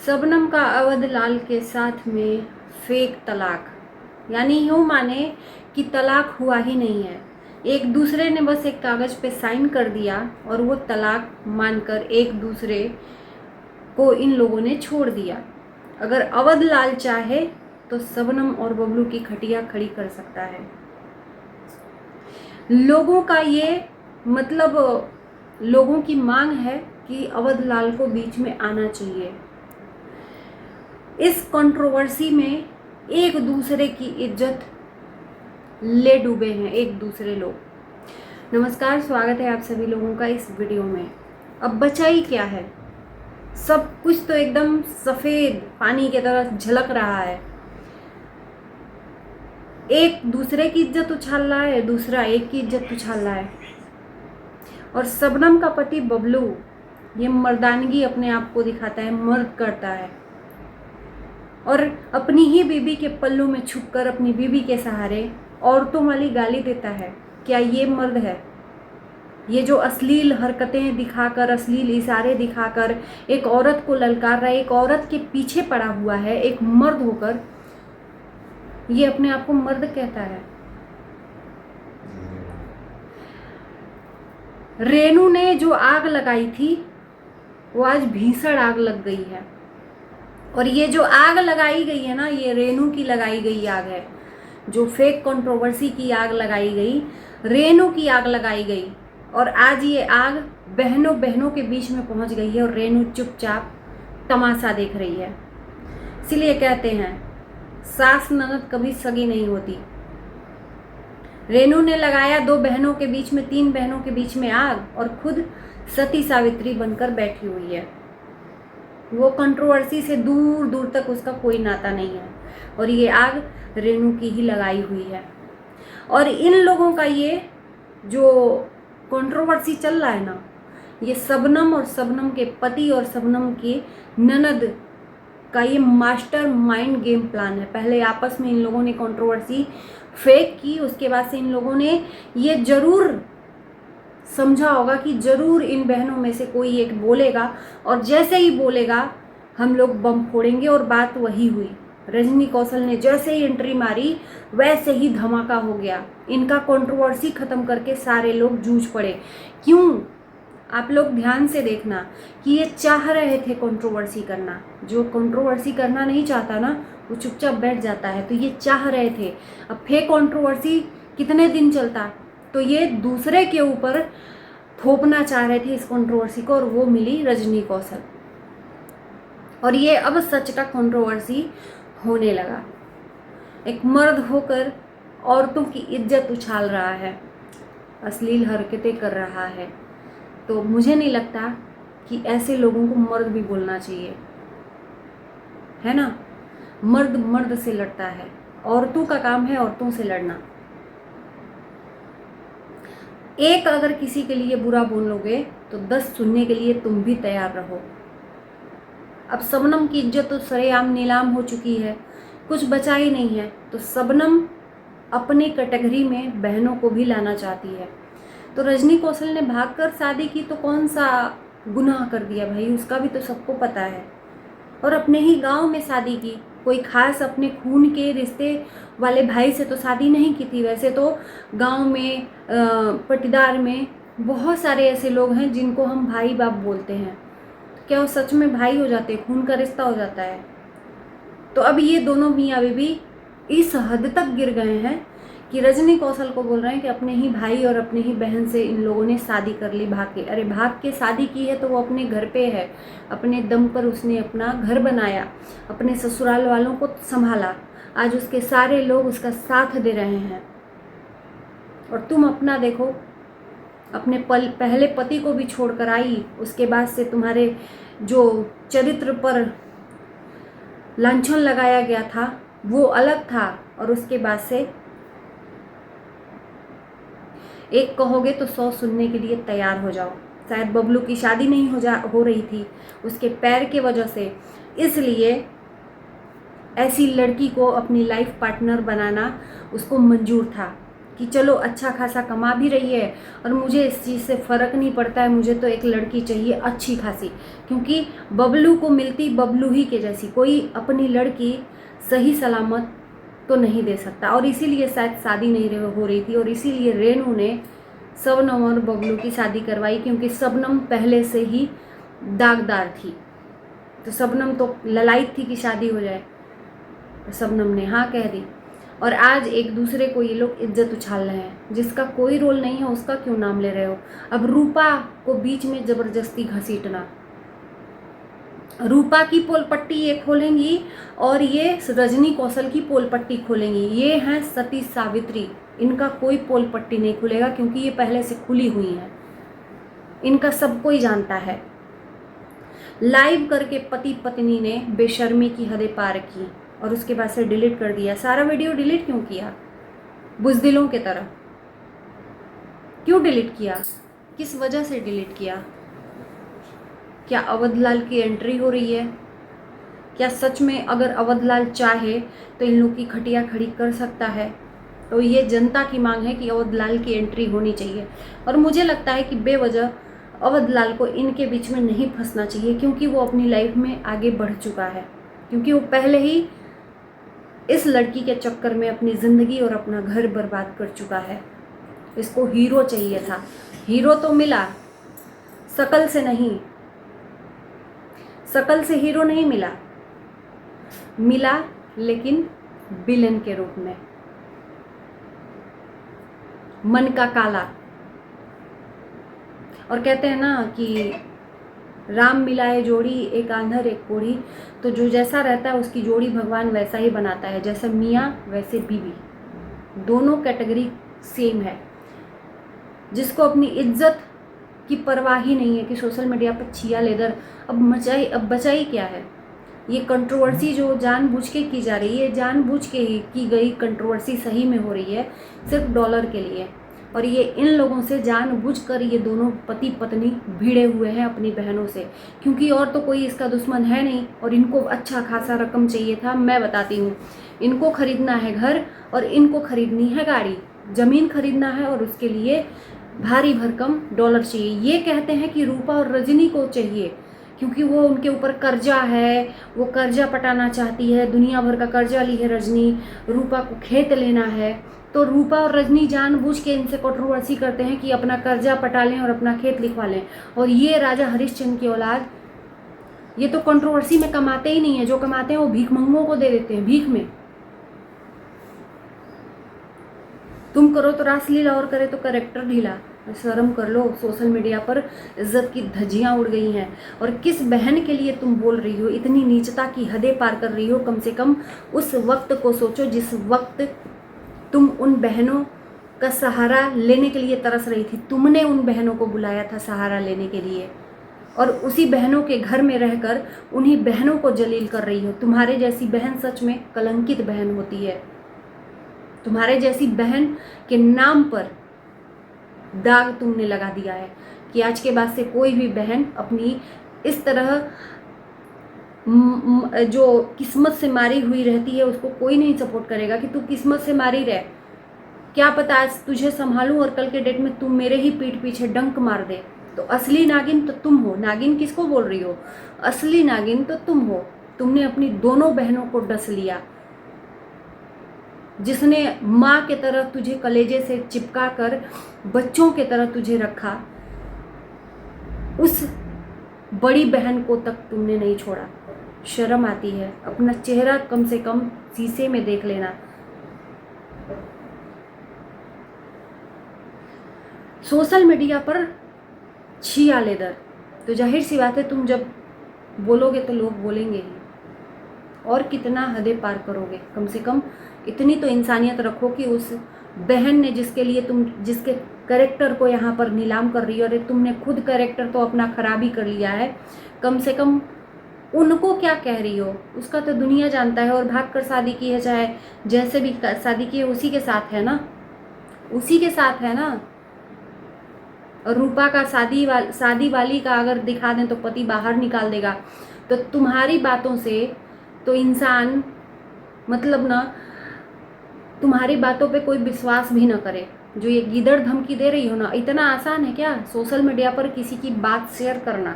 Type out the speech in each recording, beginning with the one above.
शबनम का अवध लाल के साथ में फेक तलाक, यानी यूँ माने कि तलाक हुआ ही नहीं है। एक दूसरे ने बस एक कागज़ पे साइन कर दिया और वो तलाक मानकर एक दूसरे को इन लोगों ने छोड़ दिया। अगर अवध लाल चाहे तो शबनम और बबलू की खटिया खड़ी कर सकता है। लोगों का ये मतलब लोगों की मांग है कि अवध लाल को बीच में आना चाहिए। इस कंट्रोवर्सी में एक दूसरे की इज्जत ले डूबे हैं एक दूसरे लोग। नमस्कार, स्वागत है आप सभी लोगों का इस वीडियो में। अब बचा ही क्या है, सब कुछ तो एकदम सफ़ेद पानी की तरह झलक रहा है। एक दूसरे की इज्जत उछाल रहा है, दूसरा एक की इज्जत उछाल रहा है। और शबनम का पति बबलू ये मर्दानगी अपने आप को दिखाता है, मर्द करता है और अपनी ही बीबी के पल्लू में छुपकर अपनी बीबी के सहारे औरतों वाली गाली देता है। क्या ये मर्द है? ये जो अश्लील हरकतें दिखाकर, अश्लील इशारे दिखाकर एक औरत को ललकार रहा है, एक औरत के पीछे पड़ा हुआ है, एक मर्द होकर ये अपने आप को मर्द कहता है। रेनू ने जो आग लगाई थी वो आज भीषण आग लग गई है। और ये जो आग लगाई गई है ना, ये रेनू की लगाई गई आग है। जो फेक कंट्रोवर्सी की आग लगाई गई, रेनू की आग लगाई गई। और आज ये आग बहनों बहनों के बीच में पहुंच गई है और रेनू चुपचाप तमाशा देख रही है। इसलिए कहते हैं सास ननद कभी सगी नहीं होती। रेनू ने लगाया दो बहनों के बीच में, तीन बहनों के बीच में आग और खुद सती सावित्री बनकर बैठी हुई है। वो कंट्रोवर्सी से दूर दूर तक उसका कोई नाता नहीं है और ये आग रेनू की ही लगाई हुई है। और इन लोगों का ये जो कंट्रोवर्सी चल रहा है ना, ये शबनम और शबनम के पति और शबनम के ननद का ये मास्टर माइंड गेम प्लान है। पहले आपस में इन लोगों ने कंट्रोवर्सी फेक की, उसके बाद से इन लोगों ने ये जरूर समझा होगा कि जरूर इन बहनों में से कोई एक बोलेगा और जैसे ही बोलेगा हम लोग बम फोड़ेंगे। और बात वही हुई। रजनी कौशल ने जैसे ही एंट्री मारी वैसे ही धमाका हो गया। इनका कंट्रोवर्सी खत्म करके सारे लोग जूझ पड़े। क्यों? आप लोग ध्यान से देखना कि ये चाह रहे थे कंट्रोवर्सी करना। जो कंट्रोवर्सी करना नहीं चाहता ना, वो चुपचाप बैठ जाता है। तो ये चाह रहे थे। अब फेक कंट्रोवर्सी कितने दिन चलता, तो ये दूसरे के ऊपर थोपना चाह रहे थे इस कंट्रोवर्सी को, और वो मिली रजनी कौशल। और ये अब सच का कंट्रोवर्सी होने लगा। एक मर्द होकर औरतों की इज्जत उछाल रहा है, अश्लील हरकतें कर रहा है। तो मुझे नहीं लगता कि ऐसे लोगों को मर्द भी बोलना चाहिए, है ना। मर्द मर्द से लड़ता है, औरतों का काम है औरतों से लड़ना। एक अगर किसी के लिए बुरा बोलोगे तो 10 सुनने के लिए तुम भी तैयार रहो। अब शबनम की इज्जत तो सरेआम नीलाम हो चुकी है, कुछ बचा ही नहीं है। तो शबनम अपने कैटेगरी में बहनों को भी लाना चाहती है। तो रजनी कौशल ने भागकर शादी की तो कौन सा गुनाह कर दिया भाई, उसका भी तो सबको पता है। और अपने ही गांव में शादी की, कोई खास अपने खून के रिश्ते वाले भाई से तो शादी नहीं की थी। वैसे तो गांव में पटीदार में बहुत सारे ऐसे लोग हैं जिनको हम भाई बाप बोलते हैं। क्या वो सच में भाई हो जाते हैं, खून का रिश्ता हो जाता है? तो अब ये दोनों मियाँ बीवी इस हद तक गिर गए हैं कि रजनी कौशल को बोल रहे हैं कि अपने ही भाई और अपने ही बहन से इन लोगों ने शादी कर ली भाग के। अरे भाग के शादी की है तो वो अपने घर पे है, अपने दम पर उसने अपना घर बनाया, अपने ससुराल वालों को संभाला। आज उसके सारे लोग उसका साथ दे रहे हैं। और तुम अपना देखो, अपने पहले पति को भी छोड़कर आई, उसके बाद से तुम्हारे जो चरित्र पर लांछन लगाया गया था वो अलग था। और उसके बाद से एक कहोगे तो 100 सुनने के लिए तैयार हो जाओ। शायद बबलू की शादी नहीं हो रही थी उसके पैर के वजह से, इसलिए ऐसी लड़की को अपनी लाइफ पार्टनर बनाना उसको मंजूर था। कि चलो अच्छा खासा कमा भी रही है और मुझे इस चीज़ से फ़र्क नहीं पड़ता है, मुझे तो एक लड़की चाहिए अच्छी खासी, क्योंकि बबलू को मिलती बबलू ही के जैसी कोई अपनी लड़की सही सलामत तो नहीं दे सकता। और इसीलिए शायद शादी नहीं हो रही थी, और इसीलिए रेनू ने शबनम और बबलू की शादी करवाई, क्योंकि शबनम पहले से ही दागदार थी। तो शबनम तो ललायत थी कि शादी हो जाए, तो शबनम ने हाँ कह दी। और आज एक दूसरे को ये लोग इज्जत उछाल रहे हैं, जिसका कोई रोल नहीं है उसका क्यों नाम ले रहे हो। अब रूपा को बीच में जबरदस्ती घसीटना, रूपा की पोल पट्टी ये खोलेंगी और ये रजनी कौशल की पोल पट्टी खोलेंगी। ये हैं सती सावित्री, इनका कोई पोल पट्टी नहीं खुलेगा, क्योंकि ये पहले से खुली हुई हैं, इनका सब कोई जानता है। लाइव करके पति पत्नी ने बेशर्मी की हदें पार की और उसके बाद से डिलीट कर दिया। सारा वीडियो डिलीट क्यों किया? बुज़दिलों की तरह क्यों डिलीट किया? किस वजह से डिलीट किया? क्या अवधलाल की एंट्री हो रही है? क्या सच में अगर अवधलाल चाहे तो इन लोग की खटिया खड़ी कर सकता है? तो ये जनता की मांग है कि अवधलाल की एंट्री होनी चाहिए। और मुझे लगता है कि बेवजह अवधलाल को इनके बीच में नहीं फंसना चाहिए, क्योंकि वो अपनी लाइफ में आगे बढ़ चुका है, क्योंकि वो पहले ही इस लड़की के चक्कर में अपनी ज़िंदगी और अपना घर बर्बाद कर चुका है। इसको हीरो चाहिए था, हीरो तो मिला, शकल से नहीं, शकल से हीरो नहीं मिला, मिला लेकिन विलेन के रूप में, मन का काला। और कहते हैं ना कि राम मिलाए जोड़ी, एक आंधर एक कोढ़ी, तो जो जैसा रहता है उसकी जोड़ी भगवान वैसा ही बनाता है। जैसे मियाँ वैसे बीवी, दोनों कैटेगरी सेम है। जिसको अपनी इज्जत की परवाह ही नहीं है कि सोशल मीडिया पर छिया लेदर, अब बचाई क्या है। ये कंट्रोवर्सी जो जानबूझ के की जा रही है, जानबूझ के ही की गई कंट्रोवर्सी सही में हो रही है सिर्फ डॉलर के लिए। और ये इन लोगों से जानबूझकर ये दोनों पति पत्नी भिड़े हुए हैं अपनी बहनों से, क्योंकि और तो कोई इसका दुश्मन है नहीं। और इनको अच्छा खासा रकम चाहिए था। मैं बताती हूँ, इनको खरीदना है घर और इनको खरीदनी है गाड़ी, ज़मीन खरीदना है, और उसके लिए भारी भरकम डॉलर चाहिए। ये कहते हैं कि रूपा और रजनी को चाहिए, क्योंकि वो उनके ऊपर कर्जा है, वो कर्जा पटाना चाहती है, दुनिया भर का कर्जा ली है रजनी, रूपा को खेत लेना है। तो रूपा और रजनी जानबूझ के इनसे कंट्रोवर्सी करते हैं कि अपना कर्जा पटा लें और अपना खेत लिखवा लें। और ये राजा हरिश्चंद्र की औलाद, ये तो कंट्रोवर्सी में कमाते ही नहीं है, जो कमाते हैं वो भीखमंगों को दे देते हैं, भीख में। तुम करो तो रासलीला और करे तो करेक्टर ढीला। शर्म कर लो, सोशल मीडिया पर इज्जत की धज्जियां उड़ गई हैं। और किस बहन के लिए तुम बोल रही हो, इतनी नीचता की हदें पार कर रही हो। कम से कम उस वक्त को सोचो जिस वक्त तुम उन बहनों का सहारा लेने के लिए तरस रही थी। तुमने उन बहनों को बुलाया था सहारा लेने के लिए, और उसी बहनों के घर में रहकर उन्हीं बहनों को जलील कर रही हो। तुम्हारे जैसी बहन सच में कलंकित बहन होती है। तुम्हारे जैसी बहन के नाम पर दाग तुमने लगा दिया है कि आज के बाद से कोई भी बहन अपनी इस तरह जो किस्मत से मारी हुई रहती है उसको कोई नहीं सपोर्ट करेगा कि तू किस्मत से मारी रह। क्या पता आज तुझे संभालूं और कल के डेट में तू मेरे ही पीठ पीछे डंक मार दे। तो असली नागिन तो तुम हो। नागिन किसको बोल रही हो? असली नागिन तो तुम हो। तुमने अपनी दोनों बहनों को डस लिया। जिसने माँ के तरह तुझे कलेजे से चिपका कर बच्चों के तरह तुझे रखा, उस बड़ी बहन को तक तुमने नहीं छोड़ा। शर्म आती है। अपना चेहरा कम से कम शीशे में देख लेना। सोशल मीडिया पर छिया लेदर, तो जाहिर सी बात है तुम जब बोलोगे तो लोग बोलेंगे ही। और कितना हदें पार करोगे? कम से कम इतनी तो इंसानियत रखो कि उस बहन ने जिसके लिए तुम जिसके कैरेक्टर को यहाँ पर नीलाम कर रही हो, अरे तुमने खुद कैरेक्टर तो अपना खराब ही कर लिया है। कम से कम उनको क्या कह रही हो उसका तो दुनिया जानता है। और भाग कर शादी की है, चाहे जैसे भी शादी की है, उसी के साथ है ना, उसी के साथ है ना। और रूपा का शादी वाली का अगर दिखा दें तो पति बाहर निकाल देगा। तो तुम्हारी बातों से तो इंसान मतलब ना तुम्हारी बातों पे कोई विश्वास भी ना करे। जो ये गीदड़ धमकी दे रही हो ना, इतना आसान है क्या सोशल मीडिया पर किसी की बात शेयर करना?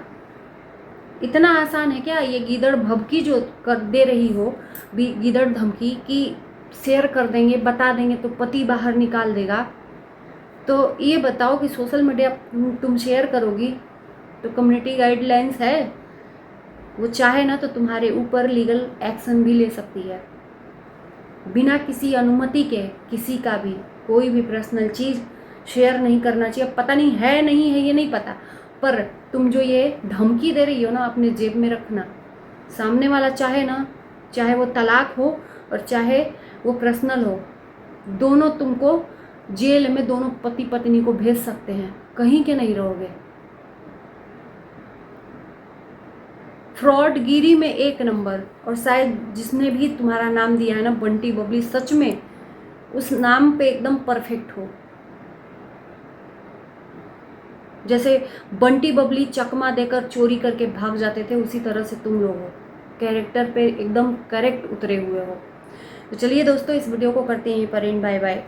इतना आसान है क्या? ये गीदड़ भभकी जो कर दे रही हो, गीदड़ धमकी कि शेयर कर देंगे, बता देंगे तो पति बाहर निकाल देगा। तो ये बताओ कि सोशल मीडिया तुम शेयर करोगी तो कम्युनिटी गाइडलाइंस है, वो चाहे ना तो तुम्हारे ऊपर लीगल एक्शन भी ले सकती है। बिना किसी अनुमति के किसी का भी कोई भी पर्सनल चीज़ शेयर नहीं करना चाहिए। पता नहीं है नहीं है ये नहीं पता, पर तुम जो ये धमकी दे रही हो ना, अपने जेब में रखना। सामने वाला चाहे ना, चाहे वो तलाक हो और चाहे वो पर्सनल हो, दोनों तुमको जेल में, दोनों पति पत्नी को भेज सकते हैं, कहीं के नहीं रहोगे। फ्रॉडगिरी में 1 नंबर। और शायद जिसने भी तुम्हारा नाम दिया है ना बंटी बबली, सच में उस नाम पे एकदम परफेक्ट हो। जैसे बंटी बबली चकमा देकर चोरी करके भाग जाते थे, उसी तरह से तुम लोग हो, कैरेक्टर पे एकदम करेक्ट उतरे हुए हो। तो चलिए दोस्तों, इस वीडियो को करते हैं पर एंड। Bye bye.